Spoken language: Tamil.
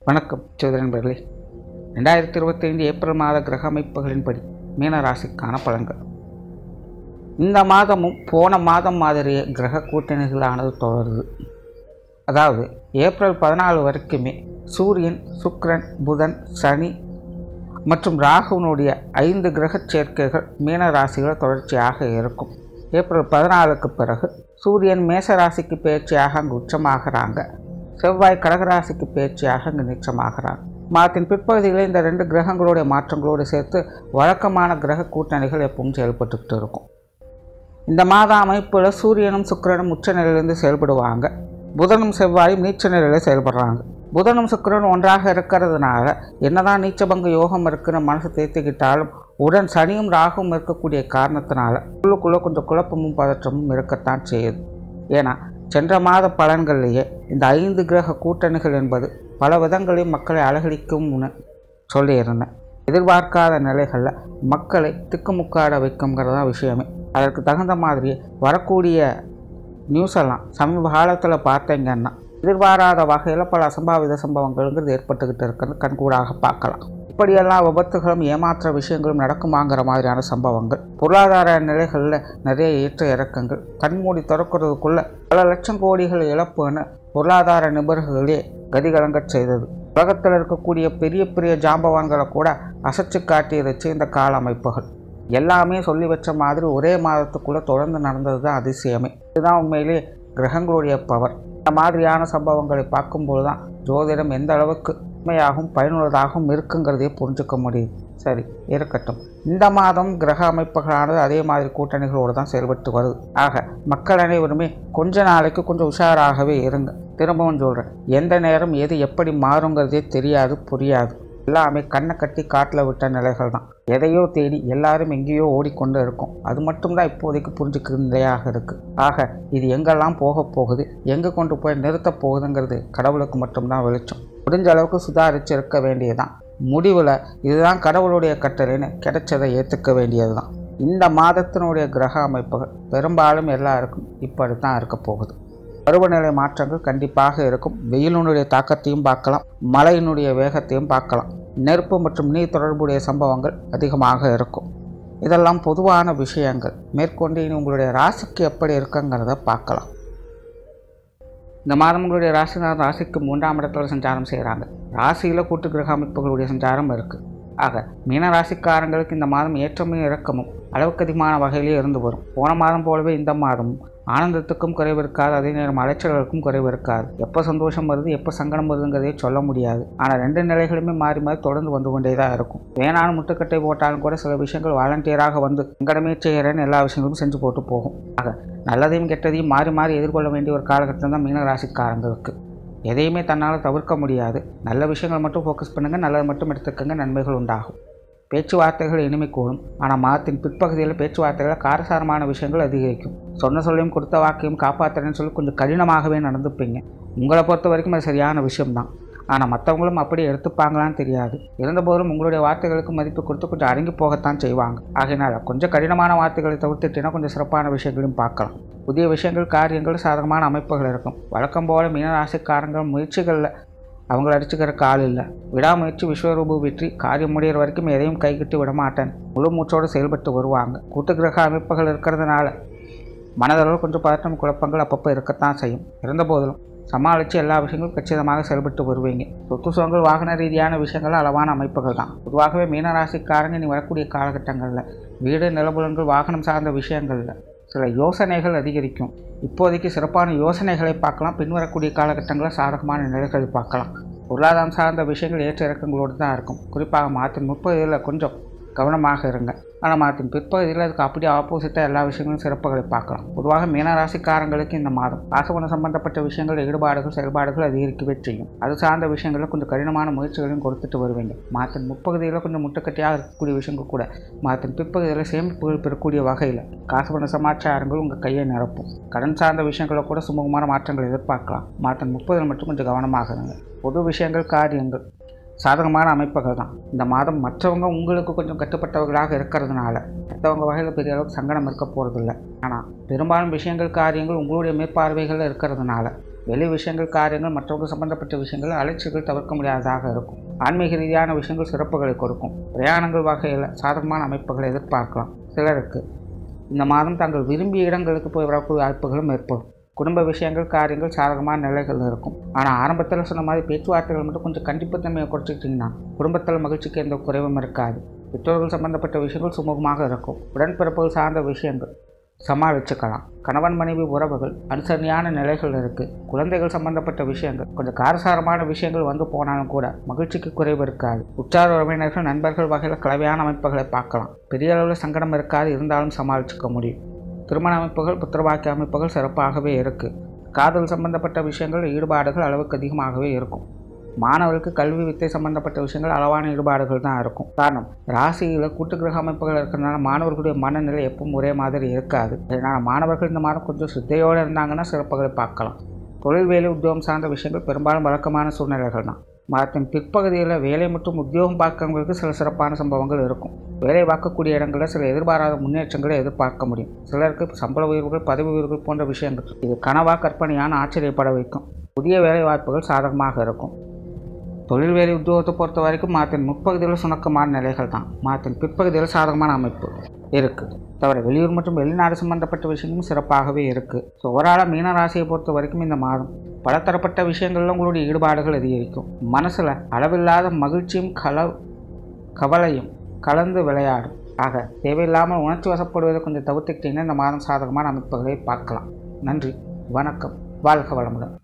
வணக்கம் நண்பர்களே. 2025 ஏப்ரல் மாத கிரக அமைப்புகளின்படி மீன ராசிக்கான பலன்கள். இந்த மாதமும் போன மாதம் மாதிரியே கிரக கூட்டணிகளானது தொடருது. அதாவது ஏப்ரல் 14 வரைக்குமே சூரியன், சுக்கிரன், புதன், சனி மற்றும் ராகுனுடைய 5 கிரக சேர்க்கைகள் மீன ராசிகள் தொடர்ச்சியாக இருக்கும். ஏப்ரல் 14க்கு பிறகு சூரியன் மேச ராசிக்கு பயிற்சியாக அங்கு உச்சமாகறாங்க. செவ்வாய் கடகராசிக்கு பயிற்சியாக அங்கு நீச்சமாகிறார். மாதத்தின் பிற்பகுதியில் இந்த 2 கிரகங்களுடைய மாற்றங்களோடு சேர்த்து வழக்கமான கிரக கூட்டணிகள் எப்பவும் செயல்பட்டுக்கிட்டு இருக்கும். இந்த மாத அமைப்பில் சூரியனும் சுக்கிரனும் உச்ச நிலையிலிருந்து செயல்படுவாங்க. புதனும் செவ்வாயும் நீச்ச நிலையில் செயல்படுறாங்க. புதனும் சுக்கிரனும் ஒன்றாக இருக்கிறதுனால என்னதான் நீச்சபங்க யோகம் இருக்குன்னு மனசு தேர்த்திக்கிட்டாலும் உடன் சனியும் ராகுவும் இருக்கக்கூடிய காரணத்தினால உள்ளுக்குள்ளே கொஞ்சம் குழப்பமும் பதற்றமும் இருக்கத்தான் செய்யுது. ஏன்னா சென்ற மாத பலன்கள்லேயே இந்த 5 கிரக கூட்டணிகள் என்பது பல விதங்களையும் மக்களை அலகழிக்கும்னு சொல்லியிருந்தேன். எதிர்பார்க்காத நிலைகளில் மக்களை திக்குமுக்காட வைக்குங்கிறதா விஷயமே. அதற்கு தகுந்த மாதிரியே வரக்கூடிய நியூஸ் எல்லாம் சமீப காலத்தில் பார்த்தீங்கன்னா எதிர்பாராத வகையில் பல அசம்பாவித சம்பவங்கள்ங்கிறது ஏற்பட்டுக்கிட்டு இருக்கிறது கண்கூடாக பார்க்கலாம். இப்படியெல்லாம் விபத்துகளும் ஏமாற்ற விஷயங்களும் நடக்குமாங்கிற மாதிரியான சம்பவங்கள், பொருளாதார நிலைகளில் நிறைய ஏற்ற இறக்கங்கள், கண்மூடி திறக்கிறதுக்குள்ள பல லட்சம் கோடிகள் இழப்புன்னு பொருளாதார நிபுணர்களே கதிகலங்கச் செய்தது. உலகத்தில் இருக்கக்கூடிய பெரிய பெரிய ஜாம்பவான்களை கூட அசைச்சு காட்டியிருச்சு இந்த கால அமைப்புகள். எல்லாமே சொல்லி வச்ச மாதிரி ஒரே மாதத்துக்குள்ளே தொடர்ந்து நடந்தது தான் அதிசயமே. இதுதான் உண்மையிலே கிரகங்களுடைய பவர். இந்த மாதிரியான சம்பவங்களை பார்க்கும்போது தான் ஜோதிடம் எந்த அளவுக்கு உண்மையாகவும் பயனுள்ளதாகவும் இருக்குங்கிறதையே புரிஞ்சுக்க முடியுது. சரி, இருக்கட்டும். இந்த மாதம் கிரக அமைப்புகளானது அதே மாதிரி கூட்டணிகளோடு தான் செயல்பட்டு வருது. ஆக மக்கள் அனைவருமே கொஞ்ச நாளைக்கு கொஞ்சம் உஷாராகவே இருங்க. திரும்பவும் சொல்கிறேன், எந்த நேரம் எது எப்படி மாறுங்கிறதே தெரியாது, புரியாது. எல்லாமே கண்ணை கட்டி காட்டில் விட்ட நிலைகள் தான். எதையோ தேடி எல்லாரும் எங்கேயோ ஓடிக்கொண்டு இருக்கும். அது மட்டும்தான் இப்போதைக்கு புரிஞ்சுக்கிற நிலையாக இருக்குது. ஆக இது எங்கெல்லாம் போக போகுது, எங்கே கொண்டு போய் நிறுத்த போகுதுங்கிறது கடவுளுக்கு மட்டும்தான் வெளிச்சம். முடிஞ்ச அளவுக்கு சுதாரித்து இருக்க வேண்டியதுதான். முடிவில் இதுதான் கடவுளுடைய கட்டளைன்னு கிடைச்சதை ஏற்றுக்க வேண்டியது தான். இந்த மாதத்தினுடைய கிரக அமைப்புகள் பெரும்பாலும் எல்லாருக்கும் இப்படி தான் இருக்க போகுது. பருவநிலை மாற்றங்கள் கண்டிப்பாக இருக்கும். வெயிலினுடைய தாக்கத்தையும் பார்க்கலாம், மழையினுடைய வேகத்தையும் பார்க்கலாம். நெருப்பு மற்றும் நீர் தொடர்புடைய சம்பவங்கள் அதிகமாக இருக்கும். இதெல்லாம் பொதுவான விஷயங்கள். மேற்கொண்டு இனி உங்களுடைய ராசிக்கு எப்படி இருக்குங்கிறத பார்க்கலாம். இந்த மாதம் உங்களுடைய ராசிக்கு 3ஆம் இடத்துல சஞ்சாரம் செய்கிறாங்க. ராசியில் கூட்டு கிரக அமைப்புகளுடைய சஞ்சாரம் இருக்குது. ஆக மீன ராசிக்காரங்களுக்கு இந்த மாதம் ஏற்றமும் இறக்கமும் அளவுக்கு அதிகமான வகையிலே இருந்து வரும். போன மாதம் போலவே இந்த மாதமும் ஆனந்தத்துக்கும் குறைவு இருக்காது, அதே நேரம் அலைச்சல்களுக்கும் குறைவு இருக்காது. எப்போ சந்தோஷம் வருது, எப்போ சங்கடம் வருதுங்கிறதே சொல்ல முடியாது. ஆனால் 2 நிலைகளுமே மாறி மாறி தொடர்ந்து வந்து கொண்டே தான் இருக்கும். வேணாலும் முட்டுக்கட்டை போட்டாலும் கூட சில விஷயங்கள் வாலண்டியராக வந்து எங்கடமே செய்கிறேன்னு எல்லா விஷயங்களும் செஞ்சு போட்டு போகும். ஆக நல்லதையும் கெட்டதையும் மாறி மாறி எதிர்கொள்ள வேண்டிய ஒரு காலகட்டம் தான் மீன ராசிக்காரங்களுக்கு. எதையுமே தன்னால் தவிர்க்க முடியாது. நல்ல விஷயங்கள் மட்டும் ஃபோக்கஸ் பண்ணுங்கள், நல்லது மட்டும் எடுத்துக்கங்க, நன்மைகள் உண்டாகும். பேச்சுவார்த்தைகள் இனிமை கூடும். ஆனால் மாதத்தின் பிற்பகுதியில் பேச்சுவார்த்தைகளில் காரசாரமான விஷயங்கள் அதிகரிக்கும். சொன்ன சொல்லையும் கொடுத்த வாக்கையும் காப்பாற்றுறேன்னு சொல்லி கொஞ்சம் கடினமாகவே நடந்துப்பீங்க. உங்களை பொறுத்த வரைக்கும் அது சரியான விஷயம்தான். ஆனால் மற்றவங்களும் அப்படி எடுத்துப்பாங்களான்னு தெரியாது. இருந்தபோதும் உங்களுடைய வார்த்தைகளுக்கு மதிப்பு கொடுத்து கொஞ்சம் அடங்கி போகத்தான் செய்வாங்க. ஆகையினால் கொஞ்சம் கடினமான வார்த்தைகளை தவிர்த்துட்டீங்கன்னா கொஞ்சம் சிறப்பான விஷயங்களையும் பார்க்கலாம். புதிய விஷயங்கள், காரியங்கள், சாதகமான அமைப்புகள் இருக்கும். வழக்கம் போல் மீனராசிக்காரங்கள் முயற்சிகளில் அவங்கள அடிச்சுக்கிறக்கு ஆள் இல்லை. விடாமுயற்சி விஸ்வரூப வெற்றி. காரியம் முடிகிற வரைக்கும் எதையும் கைகிட்டு விடமாட்டேன் முழு மூச்சோடு செயல்பட்டு வருவாங்க. கூட்டு கிரக அமைப்புகள் இருக்கிறதுனால மனதளவில் கொஞ்சம் பதட்டம், குழப்பங்கள் அப்பப்போ இருக்கத்தான் செய்யும். இருந்தபோதிலும் சமாளித்து எல்லா விஷயங்களும் கச்சிதமாக செயல்பட்டு வருவீங்க. சொத்து சுகங்கள், வாகன ரீதியான விஷயங்கள் அளவான அமைப்புகள் தான். பொதுவாகவே மீனராசிக்காரங்க இனி வரக்கூடிய காலகட்டங்களில் வீடு, நிலபுலன்கள், வாகனம் சார்ந்த விஷயங்களில் சில யோசனைகள் அதிகரிக்கும். இப்போதைக்கு சிறப்பான யோசனைகளை பார்க்கலாம். பின்வரக்கூடிய காலகட்டங்களில் சாதகமான நிலைகளை பார்க்கலாம். பொருளாதாரம் சார்ந்த விஷயங்கள் ஏற்ற இறக்கங்களோடு தான் இருக்கும். குறிப்பாக மாதத்தின் 30 கொஞ்சம் கவனமாக இருங்க. ஆனால் மாதத்தின் பிற்பகுதியில் அதுக்கு அப்படியே ஆப்போசிட்டாக எல்லா விஷயங்களும் சிறப்புகளை பார்க்கலாம். பொதுவாக மீனராசிக்காரங்களுக்கு இந்த மாதம் காசுபணம் சம்பந்தப்பட்ட விஷயங்கள், ஈடுபாடுகள், செயல்பாடுகள் அதிகரிக்கவே செய்யும். அது சார்ந்த விஷயங்களில் கொஞ்சம் கடினமான முயற்சிகளையும் கொடுத்துட்டு வருவீங்க. மாதத்தின் முற்பகுதியில் கொஞ்சம் முட்டுக்கட்டியாக இருக்கக்கூடிய விஷயங்கள் கூட மாதத்தின் பிற்பகுதியில் சேமிப்புகள் பெறக்கூடிய வகையில் காசுபண சமாச்சாரங்கள் உங்கள் கையை நிரப்பும். கடன் சார்ந்த விஷயங்களை கூட சுமூகமான மாற்றங்கள் எதிர்பார்க்கலாம். மாதத்தின் 30 மட்டும் கொஞ்சம் கவனமாக இருங்க. பொது விஷயங்கள், காரியங்கள் சாதகமான அமைப்புகள் தான். இந்த மாதம் மற்றவங்க உங்களுக்கு கொஞ்சம் கட்டுப்பட்டவர்களாக இருக்கிறதுனால மற்றவங்க வகையில் பெரிய அளவுக்கு சங்கடம் இருக்க போகிறதில்ல. ஆனால் பெரும்பாலும் விஷயங்கள், காரியங்கள் உங்களுடைய மேற்பார்வைகளில் இருக்கிறதுனால வெளி விஷயங்கள், காரியங்கள், மற்றவர்கள் சம்பந்தப்பட்ட விஷயங்கள் அலைச்சல்கள் தவிர்க்க முடியாததாக இருக்கும். ஆன்மீக ரீதியான விஷயங்கள் சிறப்புகளை கொடுக்கும். பிரயாணங்கள் வகையில் சாதகமான அமைப்புகளை எதிர்பார்க்கலாம். சிலருக்கு இந்த மாதம் தாங்கள் விரும்பிய இடங்களுக்கு போய் வரக்கூடிய வாய்ப்புகளும் ஏற்படும். குடும்ப விஷயங்கள், காரியங்கள் சாதகமான நிலைகள் இருக்கும். ஆனால் ஆரம்பத்தில் சொன்ன மாதிரி பேச்சுவார்த்தைகள் மட்டும் கொஞ்சம் கண்டிப்புத்தன்மையை குறைச்சிக்கிட்டிங்கன்னா குடும்பத்தில் மகிழ்ச்சிக்கு எந்த குறைவும் இருக்காது. பெற்றோர்கள் சம்பந்தப்பட்ட விஷயங்கள் சுமூகமாக இருக்கும். உடன்பிறப்புகள் சார்ந்த விஷயங்கள் சமாளிச்சுக்கலாம். கணவன் மனைவி உறவுகள் அனுசரணையான நிலைகள் இருக்குது. குழந்தைகள் சம்பந்தப்பட்ட விஷயங்கள் கொஞ்சம் காரசாரமான விஷயங்கள் வந்து போனாலும் கூட மகிழ்ச்சிக்கு குறைவு இருக்காது. உற்றார் உறவினர்கள், நண்பர்கள் வகையில் கலவையான அமைப்புகளை பார்க்கலாம். பெரிய அளவில் சங்கடம் இருக்காது, இருந்தாலும் சமாளிச்சுக்க முடியும். திருமண அமைப்புகள், புத்திரவாக்கிய அமைப்புகள் சிறப்பாகவே இருக்குது. காதல் சம்பந்தப்பட்ட விஷயங்கள் ஈடுபாடுகள் அளவுக்கு அதிகமாகவே இருக்கும். மாணவர்களுக்கு கல்வி வித்தை சம்பந்தப்பட்ட விஷயங்கள் அளவான ஈடுபாடுகள் தான் இருக்கும். காரணம், ராசியில் கூட்டுக்கிரக அமைப்புகள் இருக்கிறதுனால மாணவர்களுடைய மனநிலை எப்பவும் ஒரே மாதிரி இருக்காது. அதனால் மாணவர்கள் இந்த மாதம் கொஞ்சம் சித்தையோடு இருந்தாங்கன்னா சிறப்புகளை பார்க்கலாம். தொழில், வேலை, உத்தியோகம் சார்ந்த விஷயங்கள் பெரும்பாலும் வழக்கமான சூழ்நிலைகள் தான். மாதத்தின் பிற்பகுதியில் வேலை மற்றும் உத்தியோகம் பார்க்கறவங்களுக்கு சில சிறப்பான சம்பவங்கள் இருக்கும். வேலை பார்க்கக்கூடிய இடங்களில் சில எதிர்பாராத முன்னேற்றங்களை எதிர்பார்க்க முடியும். சிலருக்கு சம்பள உயர்வுகள், பதவி உயர்வுகள் போன்ற விஷயங்கள் இது கனவா கற்பனையான ஆச்சரியப்பட வைக்கும். புதிய வேலை வாய்ப்புகள் சாதகமாக இருக்கும். தொழில், வேலை, உத்தியோகத்தை பொறுத்த வரைக்கும் மாதத்தின் முற்பகுதியில் சுணக்கமான நிலைகள் தான். மாதத்தின் பிற்பகுதியில் சாதகமான அமைப்பு இருக்குது. தவிர வெளியூர் மற்றும் வெளிநாடு சம்பந்தப்பட்ட விஷயங்களும் சிறப்பாகவே இருக்குது. ஸோ ஓவராலாக மீனராசியை பொறுத்த வரைக்கும் இந்த மாதம் பலதரப்பட்ட விஷயங்களில் உங்களுடைய ஈடுபாடுகள் அதிகரிக்கும். மனசில் அளவில்லாத மகிழ்ச்சியும் கவலையும் கலந்து விளையாடும். ஆக தேவையில்லாமல் உணர்ச்சி வசப்படுவதை கொஞ்சம் தவிர்த்துக்கிட்டிங்கன்னா இந்த மாதம் சாதகமான அமைப்புகளை பார்க்கலாம். நன்றி, வணக்கம், வாழ்க வளமுடன்.